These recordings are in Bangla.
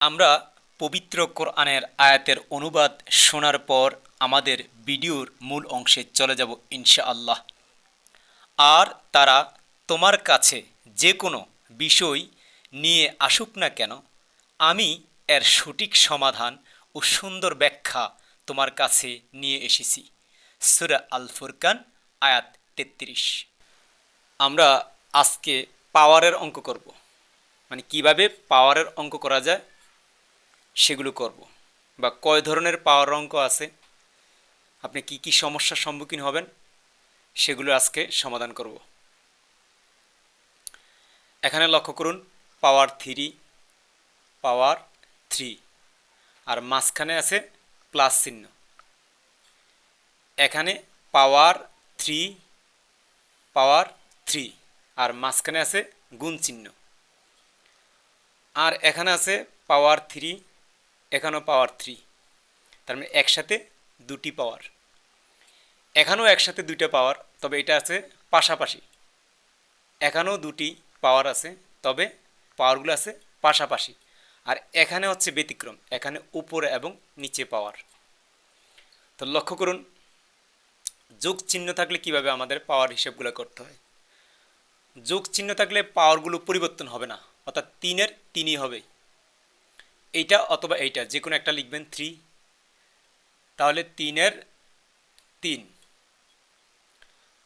আমরা পবিত্র কোরআনের আয়াতের অনুবাদ শোনার পর আমাদের ভিডিওর মূল অংশে চলে যাব ইনশাআল্লাহ। আর তারা তোমার কাছে যে কোনো বিষয় নিয়ে আসুক না কেন, আমি এর সঠিক সমাধান ও সুন্দর ব্যাখ্যা তোমার কাছে নিয়ে এসেছি। সূরা আল ফুরকান আয়াত ৩৩। আমরা আজকে পাওয়ারের অঙ্ক করব, মানে কিভাবে পাওয়ারের অঙ্ক করা যায় সেগুলো করব, বা কয় ধরনের পাওয়ার অঙ্ক আছে, আপনি কি কি সমস্যার সম্মুখীন হবেন সেগুলো আজকে সমাধান করব। এখানে লক্ষ্য করুন, পাওয়ার 3, পাওয়ার 3, আর মাঝখানে আছে প্লাস চিহ্ন। এখানে পাওয়ার 3, পাওয়ার 3, আর মাঝখানে আছে গুণ চিহ্ন। আর এখানে আছে পাওয়ার 3, এখানেও পাওয়ার 3, তার মানে একসাথে দুটি পাওয়ার। এখানেও একসাথে দুইটা পাওয়ার, তবে এটা আছে পাশাপাশি। এখানেও দুটি পাওয়ার আছে, তবে পাওয়ারগুলো আছে পাশাপাশি। আর এখানে হচ্ছে ব্যতিক্রম, এখানে উপরে এবং নিচে পাওয়ার। তো লক্ষ্য করুন, যোগ চিহ্ন থাকলে কিভাবে আমাদের পাওয়ার হিসাবগুলো করতে হয়। যোগ চিহ্ন থাকলে পাওয়ারগুলো পরিবর্তন হবে না, অর্থাৎ 3-এর 3ই হবে। এইটা অথবা এইটা যে কোনো একটা লিখবেন 3, তাহলে 3-এর 3।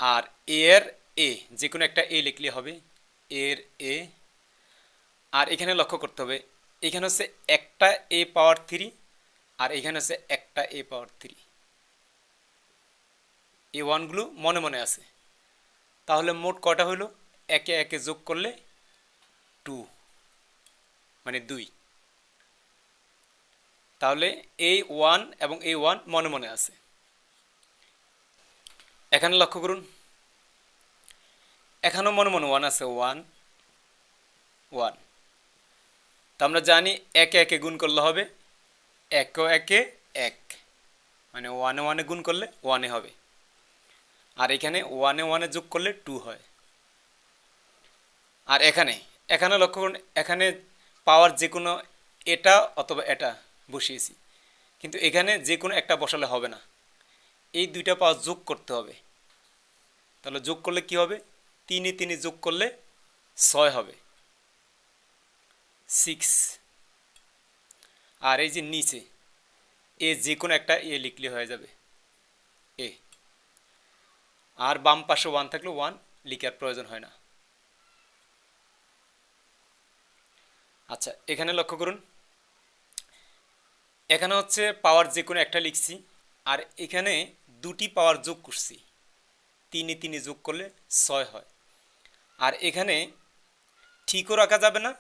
আর এর এ যে কোনো একটা এ লিখলে হবে এর এ। আর এখানে লক্ষ্য করতে হবে, এখানে হচ্ছে একটা এ পাওয়ার 3, আর এখানে হচ্ছে একটা এ পাওয়ার 3। এ ওয়ানগুলো মনে মনে আছে। তাহলে মোট কটা হলো, একে একে যোগ করলে 2, মানে 2। তাহলে A1 এবং A1 মনে মনে আছে। এখানে লক্ষ্য করুন, এখানেও মনে মনে 1 আছে, 1 1। তো আমরা জানি একে একে গুণ করলে হবে একে একে 1, মানে 1-এ 1-এ গুণ করলে 1-এ হবে। আর এখানে 1-এ 1-এ যোগ করলে 2 হয়। আর এখানে লক্ষ্য করুন, এখানে পাওয়ার যে কোনো এটা অথবা এটা বসিয়েছি, কিন্তু এখানে যে কোনো একটা বসালে হবে না, এই দুইটা পাওয়ার যোগ করতে হবে। তাহলে যোগ করলে কি হবে, 3-এ 3 যোগ করলে 6 হবে, 6। আর এই যে নিচে এ যে কোনো একটা এ লিখলে হয়ে যাবে এ। আর বাম পাশে 1 থাকলে 1 লিখার প্রয়োজন হয় না। আচ্ছা, এখানে লক্ষ্য করুন, এখানে হচ্ছে পাওয়ার যে কোনো একটা লিখছি, আর এখানে দুটি পাওয়ার যোগ করছি, 3-এ 3 যোগ করলে 6 হয়। আর এখানে ঠিকও রাখা যাবে না,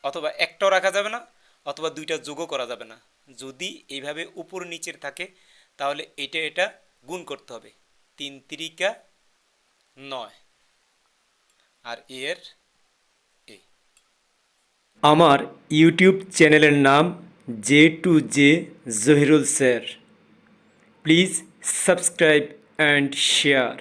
অথবা একটাও রাখা যাবে না, অথবা দুইটা যোগও করা যাবে না। যদি এইভাবে উপর নিচের থাকে, তাহলে এটা এটা গুণ করতে হবে, 3 3 9, আর এর এ। আমার ইউটিউব চ্যানেলের নাম J2J Zahirul sir. Please subscribe and share.